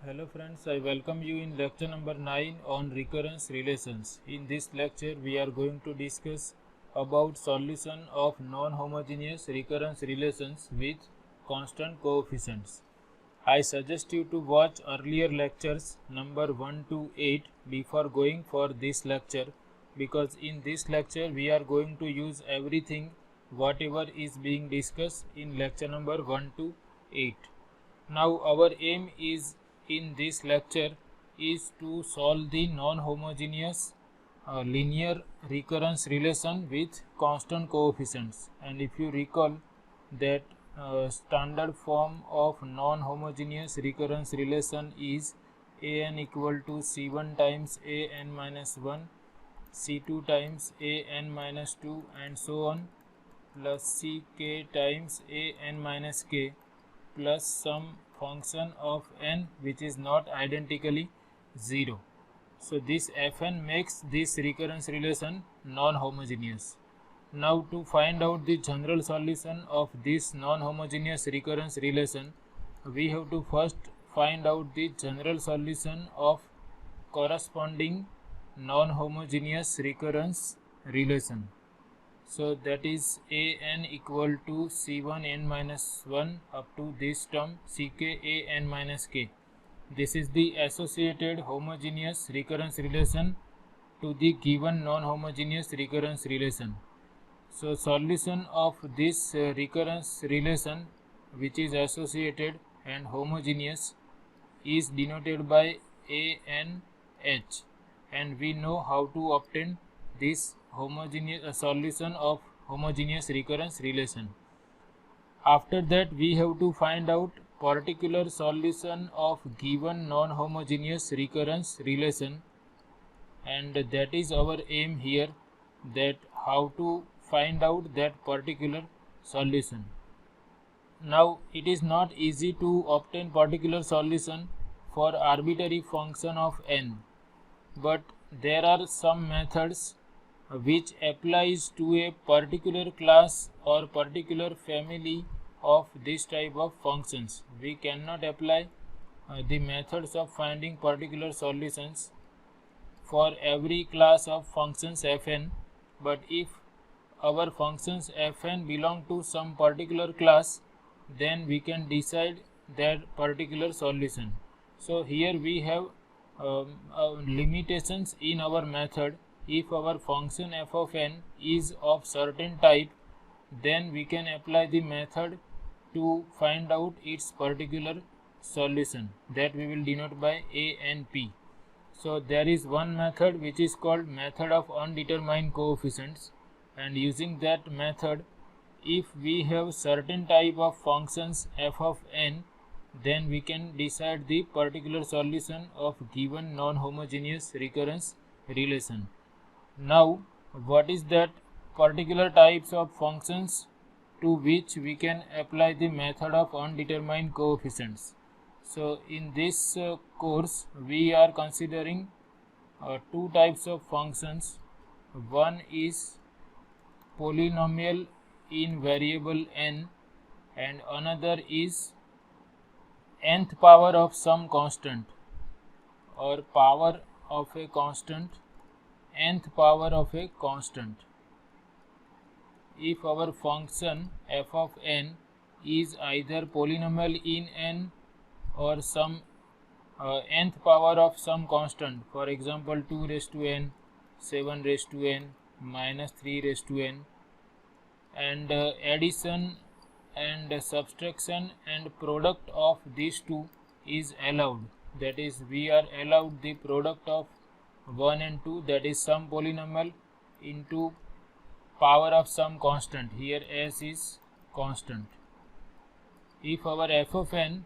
Hello friends, I welcome you in lecture number 9 on recurrence relations. In this lecture we are going to discuss about solution of non-homogeneous recurrence relations with constant coefficients. I suggest you to watch earlier lectures number 1 to 8 before going for this lecture, because in this lecture we are going to use everything whatever is being discussed in lecture number 1 to 8. Now our aim is in this lecture is to solve the non-homogeneous linear recurrence relation with constant coefficients. And if you recall that standard form of non-homogeneous recurrence relation is an equal to c1 times an minus 1, c2 times an minus 2 and so on, plus ck times an minus k plus some function of n which is not identically 0. So this fn makes this recurrence relation non-homogeneous. Now to find out the general solution of this non-homogeneous recurrence relation, we have to first find out the general solution of corresponding non-homogeneous recurrence relation. So that is an equal to c1 n minus 1 up to this term ck a n minus k. This is the associated homogeneous recurrence relation to the given non-homogeneous recurrence relation. So solution of this recurrence relation which is associated and homogeneous is denoted by ANH, and we know how to obtain this homogeneous solution of homogeneous recurrence relation. After that we have to find out particular solution of given non-homogeneous recurrence relation, and that is our aim here, that how to find out that particular solution. Now it is not easy to obtain particular solution for arbitrary function of n, but there are some methods which applies to a particular class or particular family of this type of functions. We cannot apply the methods of finding particular solutions for every class of functions fn, but if our functions fn belong to some particular class, then we can decide that particular solution. So here we have limitations in our method. If our function f of n is of certain type, then we can apply the method to find out its particular solution, that we will denote by a and p. So there is one method which is called method of undetermined coefficients, and using that method, if we have certain type of functions f of n, then we can decide the particular solution of given non-homogeneous recurrence relation. Now what is that particular types of functions to which we can apply the method of undetermined coefficients? So in this course we are considering two types of functions. One is polynomial in variable n, and another is nth power of some constant, or power of a constant, nth power of a constant. If our function f of n is either polynomial in n or some nth power of some constant, for example 2 raised to n, 7 raised to n, minus 3 raised to n, and addition and subtraction and product of these two is allowed, that is we are allowed the product of 1 and 2, that is some polynomial into power of some constant, here s is constant. If our f of n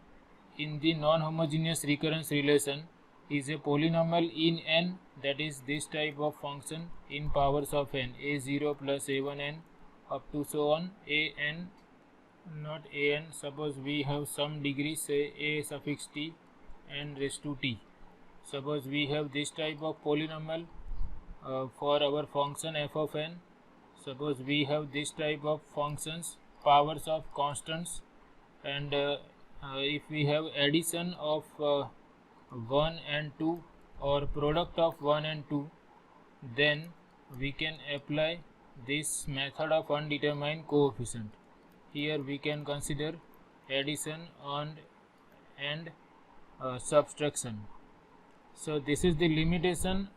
in the non-homogeneous recurrence relation is a polynomial in n, that is this type of function in powers of n, a0 plus a1n up to so on an, not an, suppose we have some degree, say a suffix t n raised to t. Suppose we have this type of polynomial for our function f of n. Suppose we have this type of functions, powers of constants, and if we have addition of 1 and 2 or product of 1 and 2, then we can apply this method of undetermined coefficient. Here we can consider addition and subtraction. So this is the limitation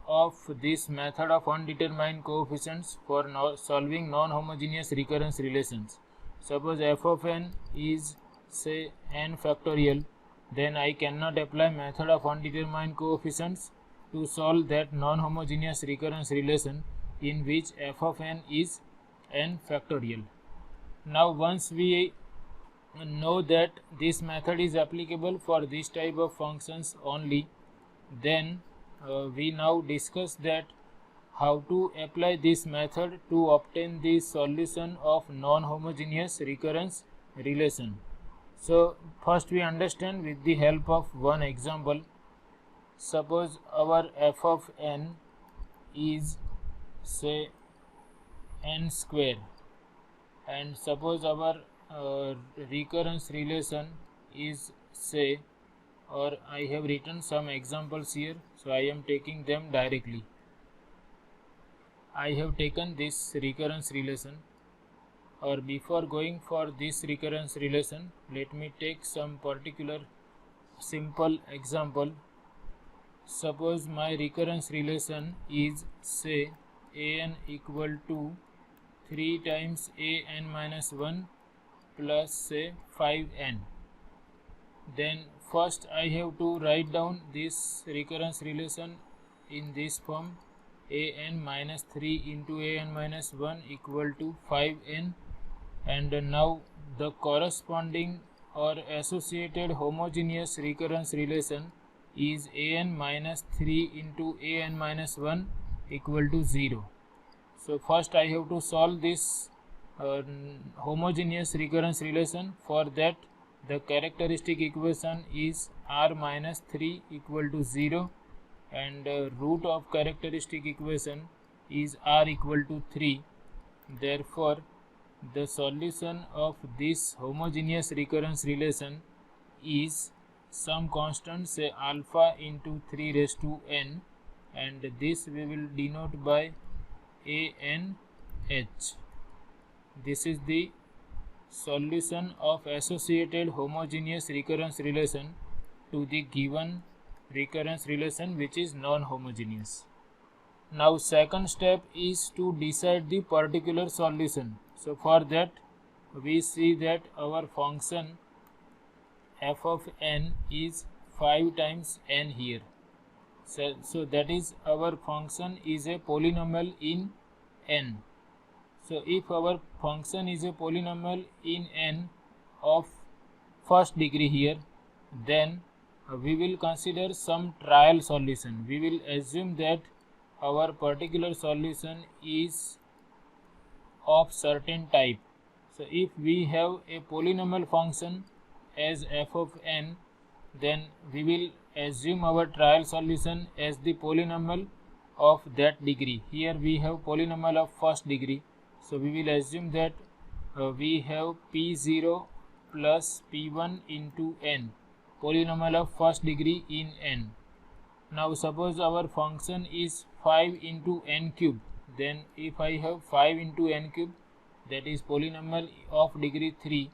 of this method of undetermined coefficients for solving non-homogeneous recurrence relations. Suppose f of n is say n factorial, then I cannot apply method of undetermined coefficients to solve that non-homogeneous recurrence relation in which f of n is n factorial. Now once we know that this method is applicable for this type of functions only, then we now discuss that how to apply this method to obtain the solution of non-homogeneous recurrence relation. So first we understand with the help of one example. Suppose our f of n is say n square, and suppose our recurrence relation is say, or I have written some examples here, so I am taking them directly. I have taken this recurrence relation, or before going for this recurrence relation, let me take some particular simple example. Suppose my recurrence relation is say an equal to 3 times an minus 1 plus say 5n. Then first I have to write down this recurrence relation in this form: an minus 3 into an minus 1 equal to 5n, and now the corresponding or associated homogeneous recurrence relation is an minus 3 into an minus 1 equal to 0. So first I have to solve this homogeneous recurrence relation. For that, the characteristic equation is r minus 3 equal to 0, and root of characteristic equation is r equal to 3. Therefore, the solution of this homogeneous recurrence relation is some constant, say alpha into 3 raised to n, and this we will denote by anh. This is the solution of associated homogeneous recurrence relation to the given recurrence relation which is non-homogeneous. Now second step is to decide the particular solution. So for that we see that our function f of n is 5 times n here. So that is, our function is a polynomial in n. So if our function is a polynomial in n of first degree here, then we will consider some trial solution. We will assume that our particular solution is of certain type. So if we have a polynomial function as f of n, then we will assume our trial solution as the polynomial of that degree. Here we have polynomial of first degree, so we will assume that we have p0 plus p1 into n, polynomial of first degree in n. Now suppose our function is 5 into n cube, then if I have 5 into n cube, that is polynomial of degree 3,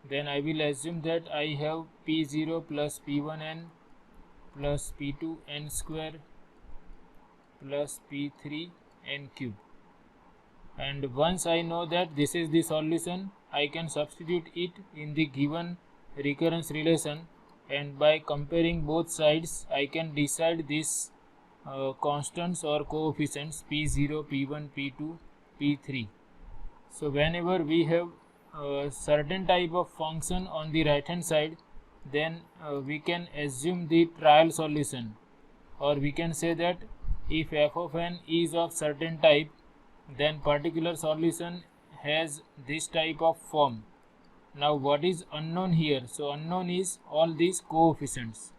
then I will assume that I have p0 plus p1n plus p2 n square plus p3 n cube. And once I know that this is the solution, I can substitute it in the given recurrence relation, and by comparing both sides I can decide these constants or coefficients p0, p1, p2, p3. So whenever we have a certain type of function on the right hand side, then we can assume the trial solution, or we can say that if f of n is of certain type, then particular solution has this type of form. Now what is unknown here? So unknown is all these coefficients,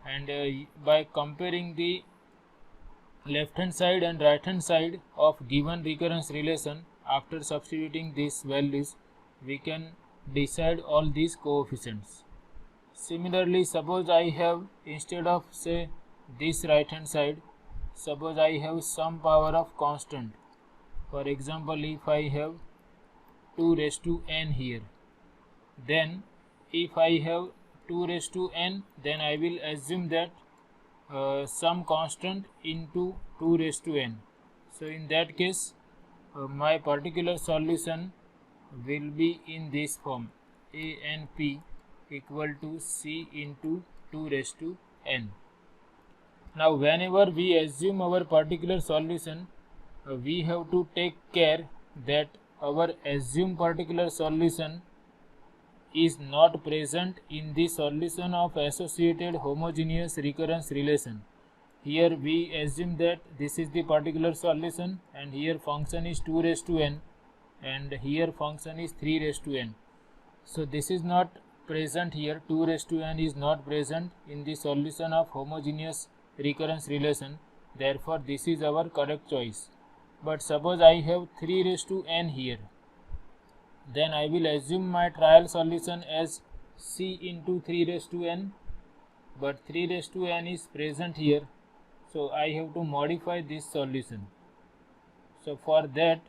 and by comparing the left hand side and right hand side of given recurrence relation, after substituting these values, we can decide all these coefficients. Similarly, suppose I have, instead of say this right hand side, suppose I have some power of constant. For example, if I have 2 raised to n here, then if I have 2 raised to n, then I will assume that some constant into 2 raised to n. So in that case, my particular solution will be in this form: a n p equal to c into 2 raised to n. Now whenever we assume our particular solution, we have to take care that our assumed particular solution is not present in the solution of associated homogeneous recurrence relation. Here we assume that this is the particular solution, and here function is 2 raised to n, and here function is 3 raised to n. So this is not present here. 2 raised to n is not present in the solution of homogeneous recurrence relation. Therefore this is our correct choice. But suppose I have 3 raised to n here, then I will assume my trial solution as c into 3 raised to n, but 3 raised to n is present here, so I have to modify this solution. So for that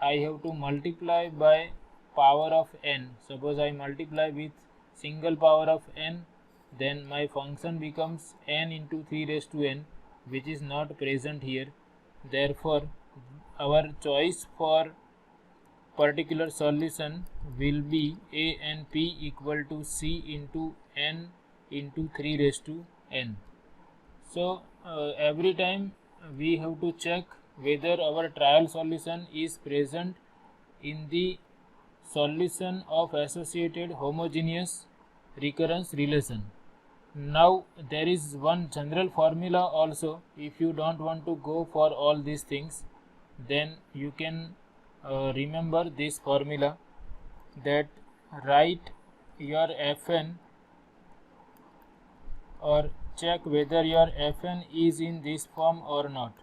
I have to multiply by power of n. Suppose I multiply with single power of n, then my function becomes n into 3 raised to n, which is not present here. Therefore our choice for particular solution will be a n p equal to c into n into 3 raised to n. So every time we have to check whether our trial solution is present in the solution of associated homogeneous recurrence relation. Now there is one general formula also. If you don't want to go for all these things, then you can remember this formula, that write your Fn or check whether your Fn is in this form or not: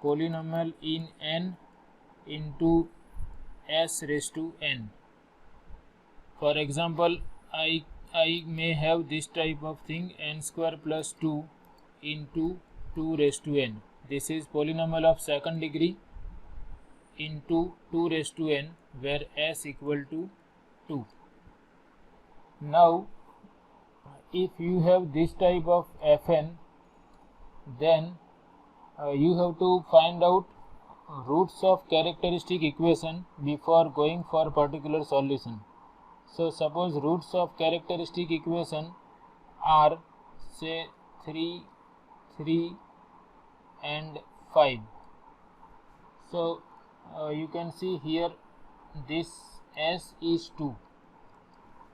polynomial in n into s raised to n. For example, I may have this type of thing: n square plus 2 into 2 raised to n. This is polynomial of second degree into 2 raised to n, where s equal to 2. Now if you have this type of Fn, then you have to find out roots of characteristic equation before going for particular solution. So suppose roots of characteristic equation are say 3, 3 and 5. So you can see here this s is 2,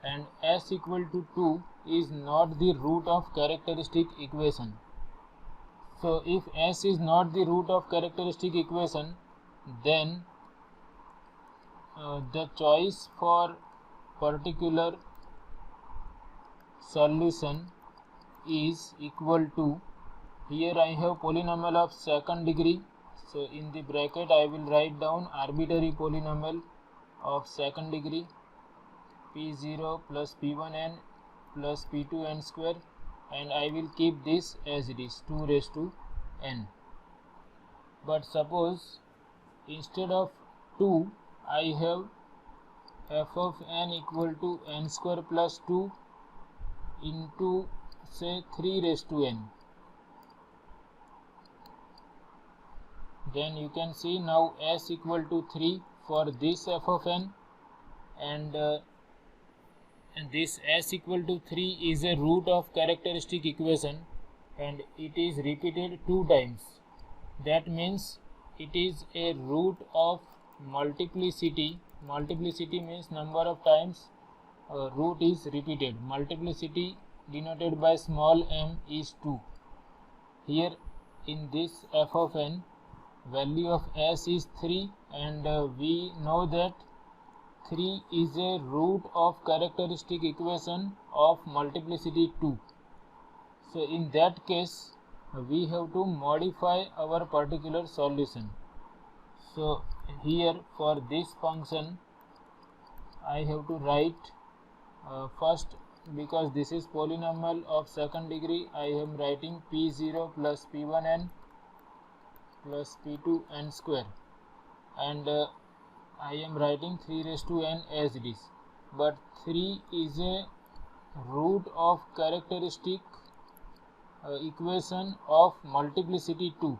and s equal to 2 is not the root of characteristic equation. So if s is not the root of characteristic equation, then the choice for particular solution is equal to, here I have polynomial of second degree, so in the bracket I will write down arbitrary polynomial of second degree, p0 plus p1n plus p2n square, and I will keep this as it is, 2 raised to n. But suppose instead of 2 I have f of n equal to n square plus 2 into say 3 raised to n, then you can see now s equal to 3 for this f of n, and this s equal to 3 is a root of characteristic equation, and it is repeated 2 times. That means it is a root of multiplicity. Multiplicity means number of times root is repeated. Multiplicity denoted by small m is 2. Here in this f of n, value of s is 3, and we know that 3 is a root of characteristic equation of multiplicity 2. So in that case we have to modify our particular solution. So here for this function I have to write first because this is polynomial of second degree, I am writing p0 plus p1n plus p2n square, and I am writing 3 raised to n as it is, but 3 is a root of characteristic equation of multiplicity 2.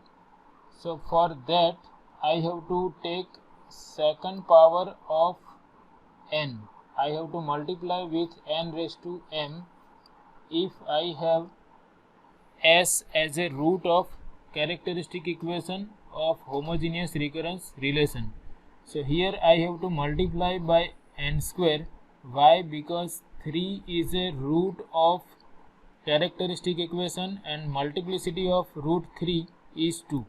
So for that I have to take second power of n. I have to multiply with n raised to m if I have s as a root of characteristic equation of homogeneous recurrence relation. So here I have to multiply by n square. Why? Because 3 is a root of characteristic equation and multiplicity of root 3 is 2.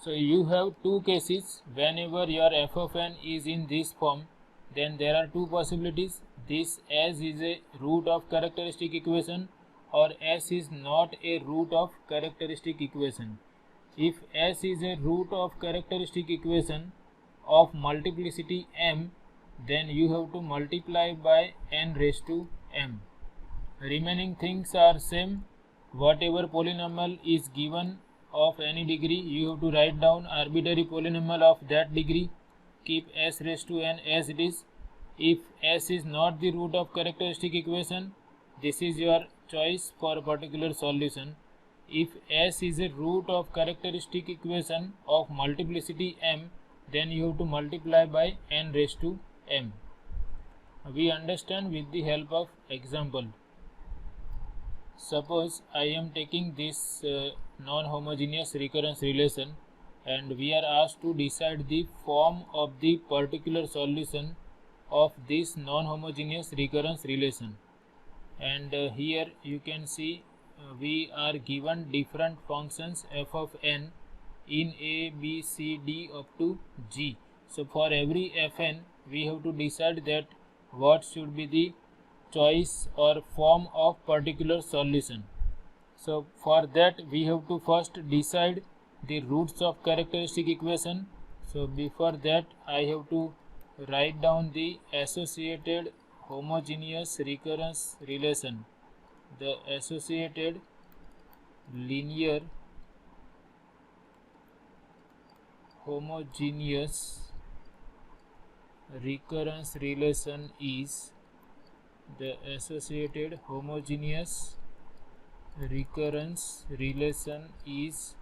So you have two cases. Whenever your f of n is in this form, then there are two possibilities. This s is a root of characteristic equation, or s is not a root of characteristic equation. If s is a root of characteristic equation of multiplicity m, then you have to multiply by n raised to m. Remaining things are same. Whatever polynomial is given of any degree, you have to write down arbitrary polynomial of that degree. Keep s raised to n as it is. If s is not the root of characteristic equation, this is your choice for a particular solution. If s is a root of characteristic equation of multiplicity m, then you have to multiply by n raised to m. We understand with the help of example. Suppose I am taking this non-homogeneous recurrence relation, and we are asked to decide the form of the particular solution of this non-homogeneous recurrence relation. And here you can see we are given different functions f of n in a, b, c, d up to g. So for every fn we have to decide that what should be the choice or form of particular solution. So for that we have to first decide the roots of characteristic equation. So before that I have to write down the associated homogeneous recurrence relation, the associated linear homogeneous recurrence relation is, the associated homogeneous recurrence relation is,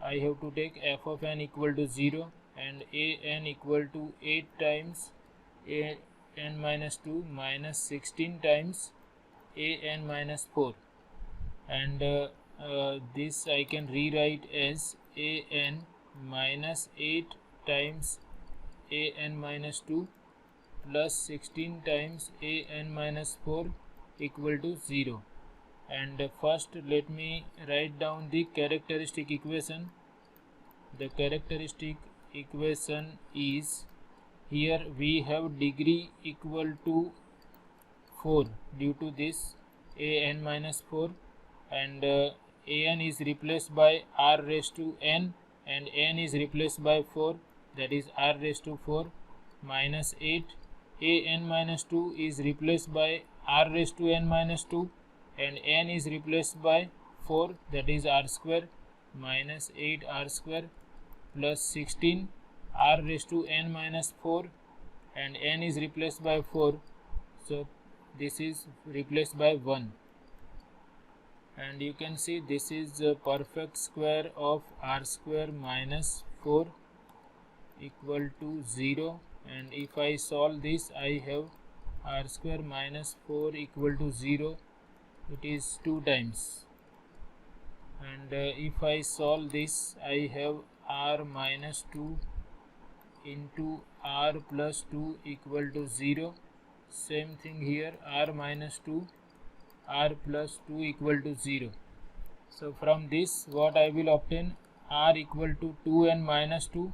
I have to take f of n equal to 0 and a n equal to 8 times a n minus 2 minus 16 times a n minus 4, and this I can rewrite as a n minus 8 times a n minus 2 plus 16 times a n minus 4 equal to 0. And first let me write down the characteristic equation. The characteristic equation is, here we have degree equal to 4 due to this a n minus 4, and a n is replaced by r raised to n and n is replaced by 4, that is r raised to 4 minus 8. A n minus 2 is replaced by r raised to n minus 2 and n is replaced by 4, that is r square minus 8 r square plus 16 r raised to n minus 4 and n is replaced by 4, so this is replaced by 1, and you can see this is the perfect square of r square minus 4 equal to 0. And if I solve this, I have r square minus 4 equal to 0, it is 2 times, and if I solve this, I have r minus 2 into r plus 2 equal to 0. Same thing here, r minus 2 r plus 2 equal to 0. So from this what I will obtain, r equal to 2n minus 2,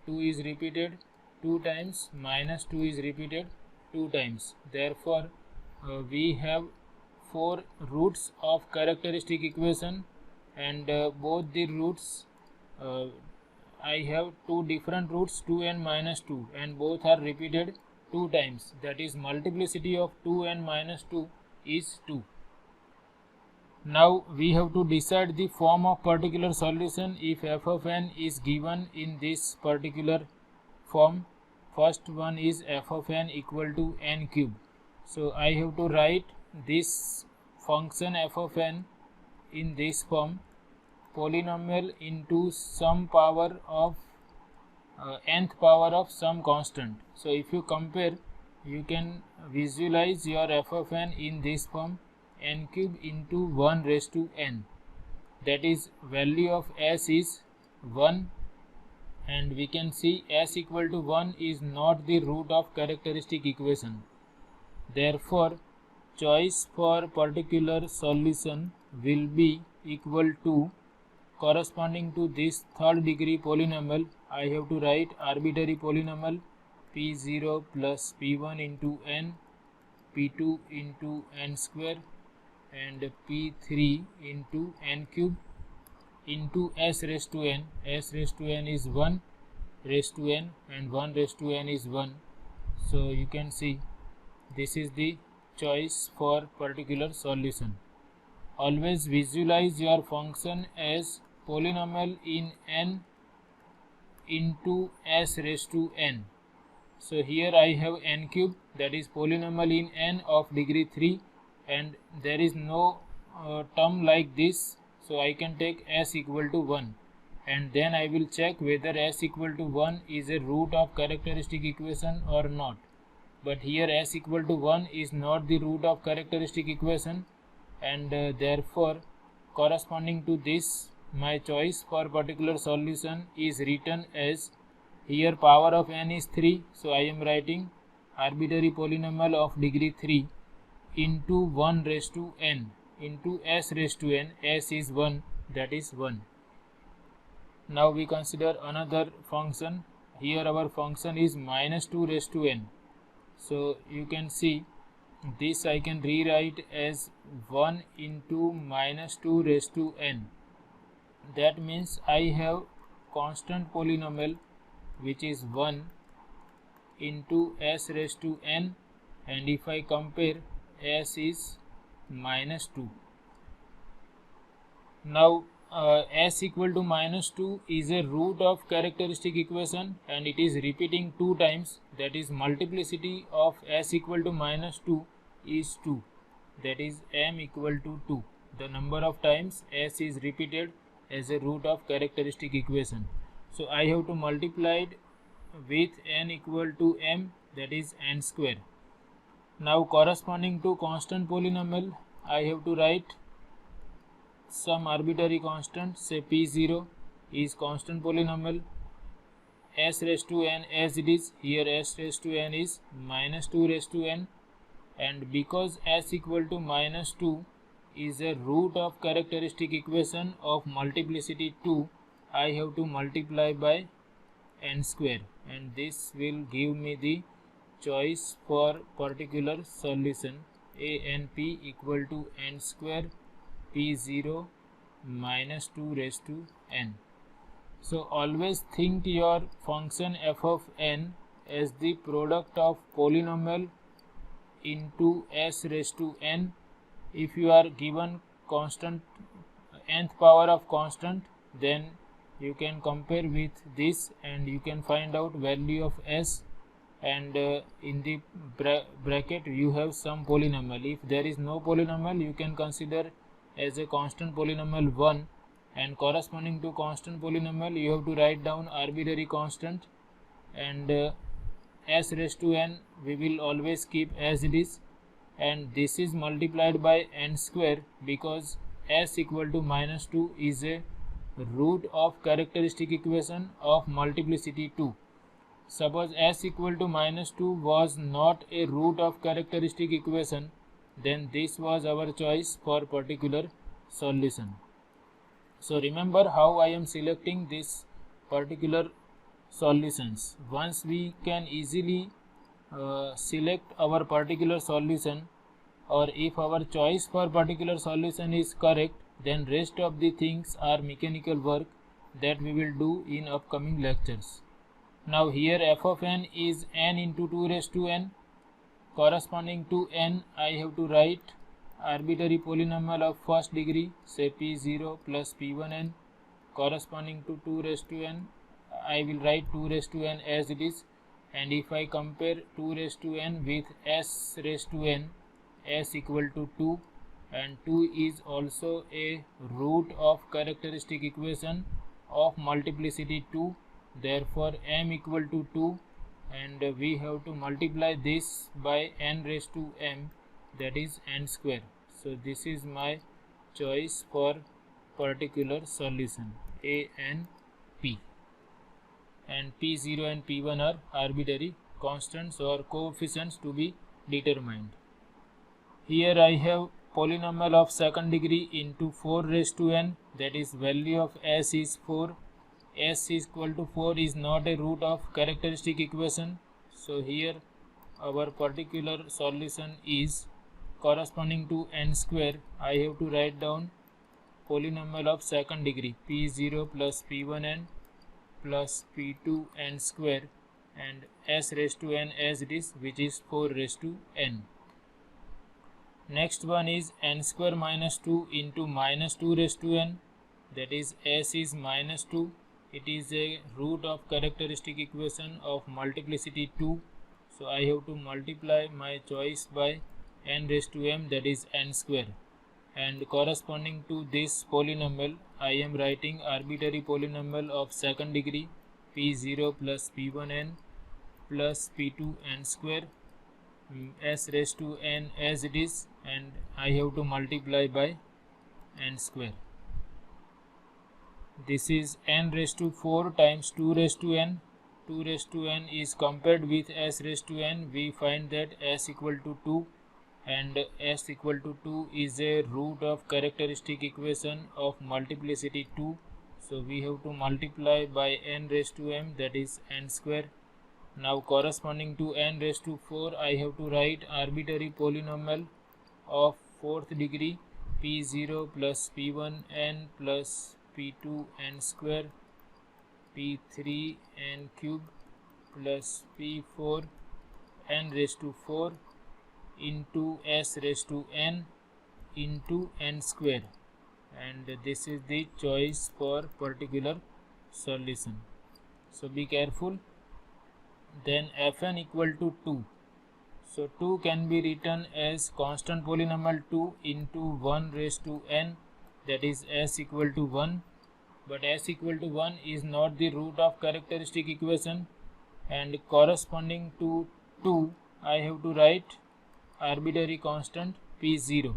2 is repeated 2 times, minus 2 is repeated 2 times. Therefore we have 4 roots of characteristic equation, and both the roots I have 2 different roots, 2n minus 2, and both are repeated 2 times, that is multiplicity of 2n minus 2 is 2. Now we have to decide the form of particular solution if f of n is given in this particular form. First one is f of n equal to n cube. So I have to write this function f of n in this form, polynomial into some power of nth power of some constant. So if you compare, you can visualize your f of n in this form, n cube into 1 raised to n, that is value of s is 1, and we can see s equal to 1 is not the root of characteristic equation. Therefore choice for particular solution will be equal to, corresponding to this third degree polynomial, I have to write arbitrary polynomial p0 plus p1 into n, p2 into n square, and p3 into n cube into s raised to n. S raised to n is 1 raised to n and 1 raised to n is 1. So you can see this is the choice for particular solution. Always visualize your function as polynomial in n into s raised to n. So here I have n cube, that is polynomial in n of degree 3, and there is no term like this, so I can take s equal to 1, and then I will check whether s equal to 1 is a root of characteristic equation or not. But here s equal to 1 is not the root of characteristic equation, and therefore corresponding to this my choice for particular solution is written as, here power of n is 3, so I am writing arbitrary polynomial of degree 3 into 1 raised to n into s raised to n. S is 1, that is 1. Now we consider another function. Here our function is minus 2 raised to n. So you can see this I can rewrite as 1 into minus 2 raised to n. That means I have constant polynomial which is 1 into s raised to n, and if I compare, s is minus 2. Now s equal to minus 2 is a root of characteristic equation, and it is repeating 2 times, that is multiplicity of s equal to minus 2 is 2, that is m equal to 2, the number of times s is repeated as a root of characteristic equation. So I have to multiply it with n equal to m, that is n square. Now corresponding to constant polynomial, I have to write some arbitrary constant, say p0 is constant polynomial, s raised to n as it is, here s raised to n is minus 2 raised to n, and because s equal to minus 2 is a root of characteristic equation of multiplicity 2, I have to multiply by n square, and this will give me the choice for particular solution, a n p equal to n square p0 minus 2 raised to n. So always think your function f of n as the product of polynomial into s raised to n. If you are given constant, nth power of constant, then you can compare with this and you can find out value of s, and in the bracket you have some polynomial. If there is no polynomial, you can consider as a constant polynomial 1, and corresponding to constant polynomial you have to write down arbitrary constant, and s raised to n we will always keep as it is, and this is multiplied by n square because s equal to minus 2 is a root of characteristic equation of multiplicity 2. Suppose s equal to minus 2 was not a root of characteristic equation, then this was our choice for particular solution. So remember how I am selecting this particular solutions. Once we can easily select our particular solution, or if our choice for particular solution is correct, then rest of the things are mechanical work that we will do in upcoming lectures. Now here f of n is n into 2 raised to n. Corresponding to n, I have to write arbitrary polynomial of first degree, say p0 plus p1n. Corresponding to 2 raised to n, I will write 2 raised to n as it is. And if I compare 2 raised to n with s raised to n, s equal to 2, and 2 is also a root of characteristic equation of multiplicity 2. Therefore m equal to 2, and we have to multiply this by n raised to m, that is n square. So this is my choice for particular solution, A and P. And P0 and P1 are arbitrary constants or coefficients to be determined. Here I have polynomial of second degree into 4 raised to n, that is value of s is 4. S is equal to 4 is not a root of characteristic equation. So here our particular solution is corresponding to n square. I have to write down polynomial of second degree, p0 plus p1n plus p2n square, and s raised to n as it is, which is 4 raised to n. Next one is n square minus 2 into minus 2 raised to n, that is s is minus 2. It is a root of characteristic equation of multiplicity 2. So I have to multiply my choice by n raised to m, that is n square. And corresponding to this polynomial, I am writing arbitrary polynomial of second degree, p0 plus p1n plus p2n square, s raised to n as it is, and I have to multiply by n square. This is n raised to 4 times 2 raised to n. 2 raised to n is compared with s raised to n. We find that s equal to 2, and s equal to 2 is a root of characteristic equation of multiplicity 2. So we have to multiply by n raised to m, that is n square. Now corresponding to n raised to 4, I have to write arbitrary polynomial of fourth degree, p0 plus p1n plus p2n square, p3n cube plus p4 n raised to 4 into s raised to n into n square, and this is the choice for particular solution. So be careful. Then fn equal to 2. So 2 can be written as constant polynomial 2 into 1 raised to n, that is s equal to 1. But s equal to 1 is not the root of characteristic equation, and corresponding to 2, I have to write arbitrary constant p0.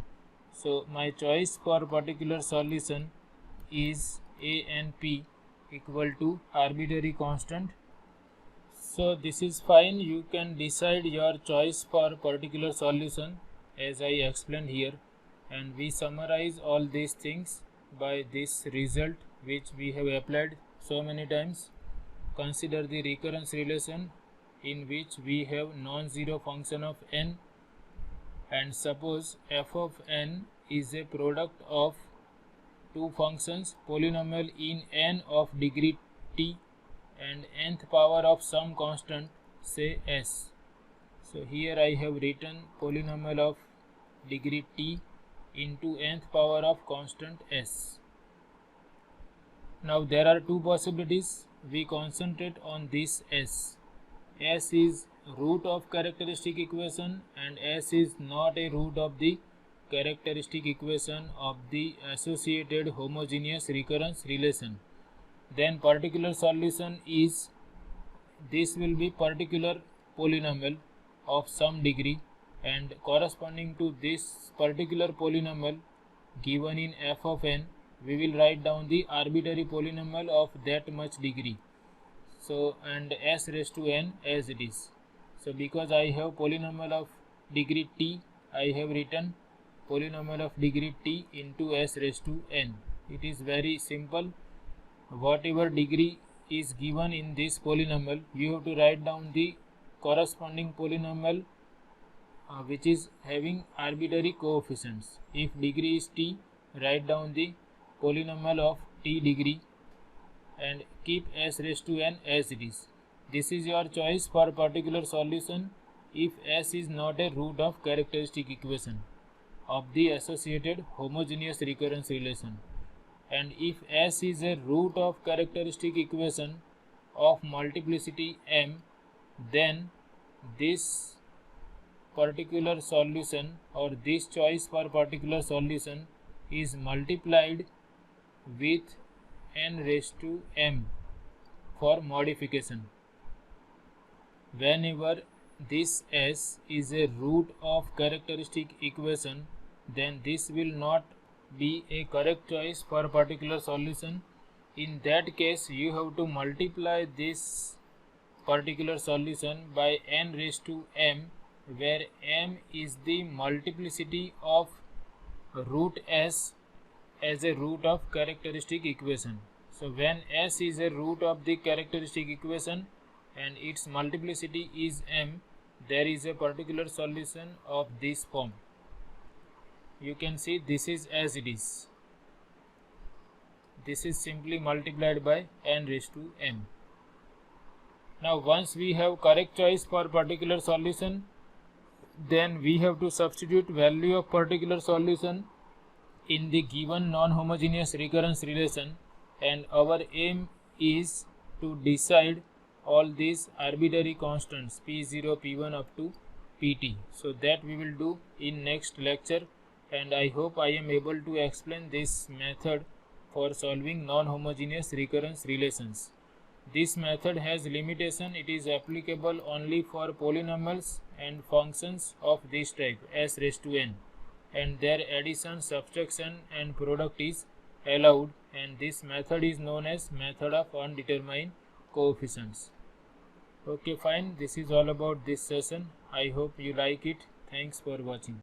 So my choice for particular solution is A and P equal to arbitrary constant. So this is fine. You can decide your choice for particular solution as I explained here, and we summarize all these things by this result which we have applied so many times. Consider the recurrence relation in which we have non-zero function of n, and suppose f of n is a product of two functions polynomial in n of degree t and nth power of some constant, say s. So here I have written polynomial of degree t into nth power of constant s. Now there are two possibilities. We concentrate on this s. S is root of characteristic equation, and s is not a root of the characteristic equation of the associated homogeneous recurrence relation. Then particular solution is, this will be particular polynomial of some degree, and corresponding to this particular polynomial given in f of n, we will write down the arbitrary polynomial of that much degree. So and s raised to n as it is. So because I have polynomial of degree t, I have written polynomial of degree t into s raised to n. It is very simple. Whatever degree is given in this polynomial, you have to write down the corresponding polynomial which is having arbitrary coefficients. If degree is t, write down the polynomial of t degree and keep s raised to n as it is. This is your choice for particular solution if S is not a root of characteristic equation of the associated homogeneous recurrence relation, and if S is a root of characteristic equation of multiplicity M, then this particular solution or this choice for particular solution is multiplied with n raised to m for modification. Whenever this S is a root of characteristic equation, then this will not be a correct choice for particular solution. In that case, you have to multiply this particular solution by n raised to m, where m is the multiplicity of root S as a root of characteristic equation. So when S is a root of the characteristic equation and its multiplicity is m, there is a particular solution of this form. You can see this is as it is. This is simply multiplied by n raised to m. Now once we have correct choice for particular solution, then we have to substitute value of particular solution in the given non-homogeneous recurrence relation, and our aim is to decide all these arbitrary constants p0, p1 up to pt. So that we will do in next lecture, and I hope I am able to explain this method for solving non-homogeneous recurrence relations. This method has limitation. It is applicable only for polynomials and functions of this type s raised to n, and their addition, subtraction and product is allowed, and this method is known as method of undetermined coefficients. Okay, fine. This is all about this session. I hope you like it. Thanks for watching.